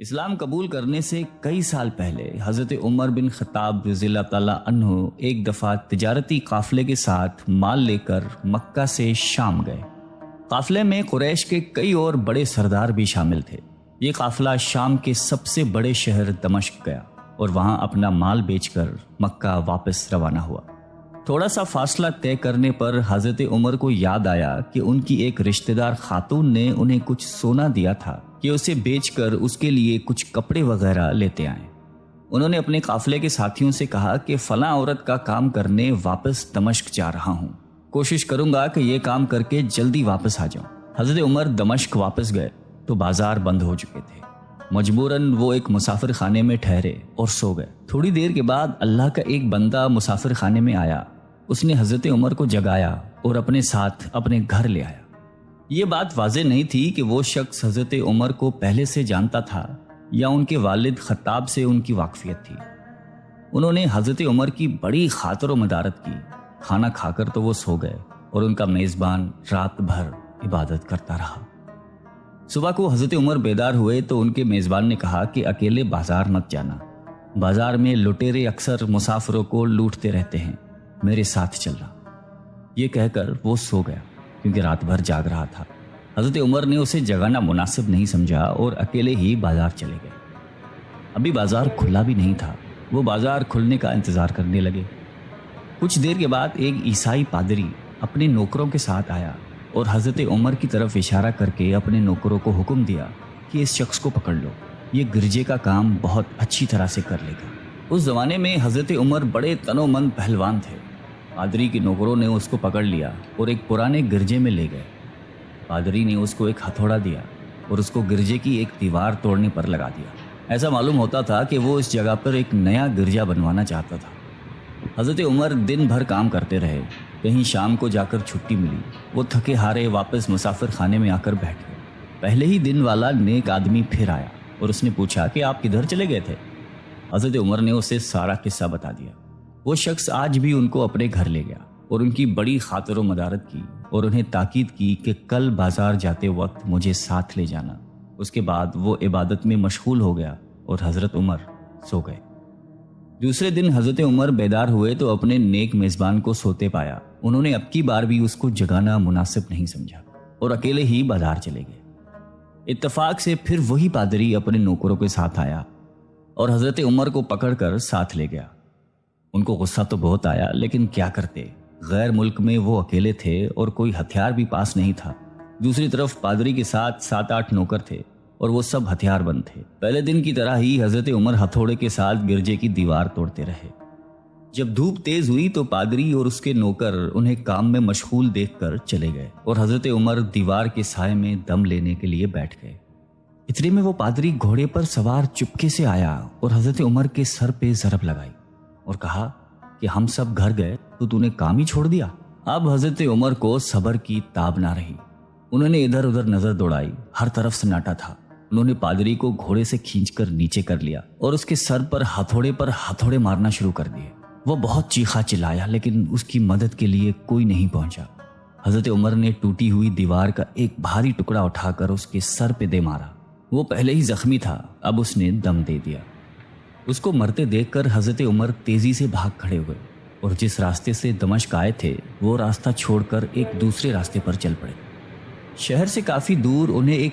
اسلام قبول کرنے سے کئی سال پہلے حضرت عمر بن خطاب رضی اللہ تعالیٰ عنہ ایک دفعہ تجارتی قافلے کے ساتھ مال لے کر مکہ سے شام گئے۔ قافلے میں قریش کے کئی اور بڑے سردار بھی شامل تھے۔ یہ قافلہ شام کے سب سے بڑے شہر دمشق گیا اور وہاں اپنا مال بیچ کر مکہ واپس روانہ ہوا۔ تھوڑا سا فاصلہ طے کرنے پر حضرت عمر کو یاد آیا کہ ان کی ایک رشتہ دار خاتون نے انہیں کچھ سونا دیا تھا کہ اسے بیچ کر اس کے لیے کچھ کپڑے وغیرہ لیتے آئیں۔ انہوں نے اپنے قافلے کے ساتھیوں سے کہا کہ فلاں عورت کا کام کرنے واپس دمشق جا رہا ہوں، کوشش کروں گا کہ یہ کام کر کے جلدی واپس آ جاؤں۔ حضرت عمر دمشق واپس گئے تو بازار بند ہو چکے تھے۔ مجبوراً وہ ایک مسافر خانے میں ٹھہرے اور سو گئے۔ تھوڑی دیر کے بعد اللہ کا ایک بندہ مسافر خانے میں آیا۔ اس نے حضرت عمر کو جگایا اور اپنے ساتھ اپنے گھر لے آیا۔ یہ بات واضح نہیں تھی کہ وہ شخص حضرت عمر کو پہلے سے جانتا تھا یا ان کے والد خطاب سے ان کی واقفیت تھی۔ انہوں نے حضرت عمر کی بڑی خاطر و مدارت کی۔ کھانا کھا کر تو وہ سو گئے اور ان کا میزبان رات بھر عبادت کرتا رہا۔ صبح کو حضرت عمر بیدار ہوئے تو ان کے میزبان نے کہا کہ اکیلے بازار مت جانا، بازار میں لٹیرے اکثر مسافروں کو لوٹتے رہتے ہیں، میرے ساتھ چلنا۔ یہ کہہ کر وہ سو گیا کیونکہ رات بھر جاگ رہا تھا۔ حضرت عمر نے اسے جگانا مناسب نہیں سمجھا اور اکیلے ہی بازار چلے گئے۔ ابھی بازار کھلا بھی نہیں تھا، وہ بازار کھلنے کا انتظار کرنے لگے۔ کچھ دیر کے بعد ایک عیسائی پادری اپنے نوکروں کے ساتھ آیا اور حضرت عمر کی طرف اشارہ کر کے اپنے نوکروں کو حکم دیا کہ اس شخص کو پکڑ لو، یہ گرجے کا کام بہت اچھی طرح سے کر لے گا۔ اس زمانے میں حضرت عمر بڑے تنو من پہلوان تھے۔ پادری کے نوکروں نے اس کو پکڑ لیا اور ایک پرانے گرجے میں لے گئے۔ پادری نے اس کو ایک ہتھوڑا دیا اور اس کو گرجے کی ایک دیوار توڑنے پر لگا دیا۔ ایسا معلوم ہوتا تھا کہ وہ اس جگہ پر ایک نیا گرجا بنوانا چاہتا تھا۔ حضرت عمر دن بھر کام کرتے رہے۔ کہیں شام کو جا کر چھٹی ملی، وہ تھکے ہارے واپس مسافر خانے میں آ کر بیٹھ گئے۔ پہلے ہی دن والا نیک آدمی پھر آیا اور اس نے پوچھا کہ آپ کدھر چلے گئے تھے؟ حضرت عمر نے اسے سارا قصہ بتا دیا۔ وہ شخص آج بھی ان کو اپنے گھر لے گیا اور ان کی بڑی خاطر و مدارت کی اور انہیں تاکید کی کہ کل بازار جاتے وقت مجھے ساتھ لے جانا۔ اس کے بعد وہ عبادت میں مشغول ہو گیا اور حضرت عمر سو گئے۔ دوسرے دن حضرت عمر بیدار ہوئے تو اپنے نیک میزبان کو سوتے پایا۔ انہوں نے اب کی بار بھی اس کو جگانا مناسب نہیں سمجھا اور اکیلے ہی بازار چلے گئے۔ اتفاق سے پھر وہی پادری اپنے نوکروں کے ساتھ آیا اور حضرت عمر کو پکڑ کر ساتھ لے گیا۔ ان کو غصہ تو بہت آیا، لیکن کیا کرتے، غیر ملک میں وہ اکیلے تھے اور کوئی ہتھیار بھی پاس نہیں تھا۔ دوسری طرف پادری کے ساتھ 7-8 نوکر تھے اور وہ سب ہتھیار بند تھے۔ پہلے دن کی طرح ہی حضرت عمر ہتھوڑے کے ساتھ گرجے کی دیوار توڑتے رہے۔ جب دھوپ تیز ہوئی تو پادری اور اس کے نوکر انہیں کام میں مشغول دیکھ کر چلے گئے اور حضرت عمر دیوار کے سائے میں دم لینے کے لیے بیٹھ گئے۔ اتنے میں وہ پادری گھوڑے پر سوار چپکے سے آیا اور حضرت عمر کے سر پہ ضرب لگائی اور کہا کہ ہم سب گھر گئے تو نے کام ہی چھوڑ دیا۔ اب حضرت عمر کو صبر کی تاب نہ رہی۔ انہوں نے ادھر ادھر نظر دوڑائی، ہر طرف سناٹا تھا۔ انہوں نے پادری کو گھوڑے سے کھینچ کر نیچے کر لیا اور اس کے سر پر ہتھوڑے مارنا شروع کر دیے۔ وہ بہت چیخا چلایا لیکن اس کی مدد کے لیے کوئی نہیں پہنچا۔ حضرت عمر نے ٹوٹی ہوئی دیوار کا ایک بھاری ٹکڑا اٹھا کر اس کے سر پہ دے مارا۔ وہ پہلے ہی زخمی تھا، اب اس نے دم دے دیا۔ اس کو مرتے دیکھ کر حضرت عمر تیزی سے بھاگ کھڑے ہوئے اور جس راستے سے دمشق آئے تھے وہ راستہ چھوڑ کر ایک دوسرے راستے پر چل پڑے۔ شہر سے کافی دور انہیں ایک